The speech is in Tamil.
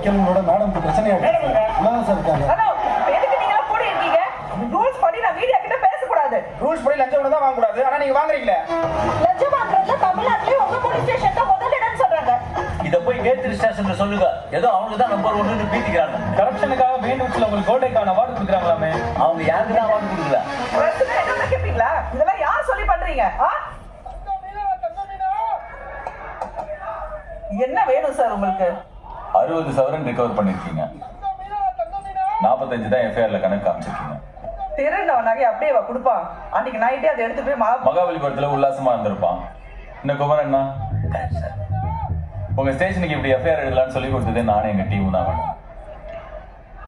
கேளுங்களோட மேடம்க்கு பிரச்சனை உள்ளதான் சார் இருக்காங்க. எதுக்கு நீங்க எல்லாம் கூட இருக்கீங்க? ரூல்ஸ் படி நான் மீடியா கிட்ட பேசக்கூடாது. ரூல்ஸ் படி லஞ்சம் தான் வாங்கக்கூடாது. ஆனா நீங்க வாங்குறீங்களே. லஞ்சம் வாங்குறதுல தமிழ்நாட்டுல உங்க போலீஸ் ஸ்டேஷன் தான் முதல் இடம்னு சொல்றாங்க. இத போய் கேத்ரி ஸ்டேஷன்ல சொல்லுங்க. ஏதோ அவங்க தான் நம்பர் 1ன்னு பீத்திக்கிறாங்க. கரப்ஷனுக்காக வேண்டும்ல உங்களுக்கு கோல்டேக்கான அவார்டு கொடுக்குறாங்களாமே. அவங்க யாருக்கு தான் அவார்டு கொடுக்கல. பிரச்சனை என்ன கேப்பீங்களா? இதெல்லாம் யார் சொல்லி பண்றீங்க? என்ன வேணும் சார் உங்களுக்கு? 60 சவரன் ரிகவர் பண்ணிருக்கீங்க. 45 தான் எஃப்ஐஆர்ல கணக்கு காமிச்சிருக்கீங்க. திருநவனாக அப்படியே கொடுப்பான். அன்னைக்கு நைட்டே அதை எடுத்து போய் மகாபலிபுரத்துல உல்லாசமா இருந்திருப்பான். இந்த குமரன் உங்க ஸ்டேஷனுக்கு இப்படி எஃப்ஐஆர் எழுதலாம்னு சொல்லி கொடுத்ததே நானும் எங்க டீம் தான் வேணும்.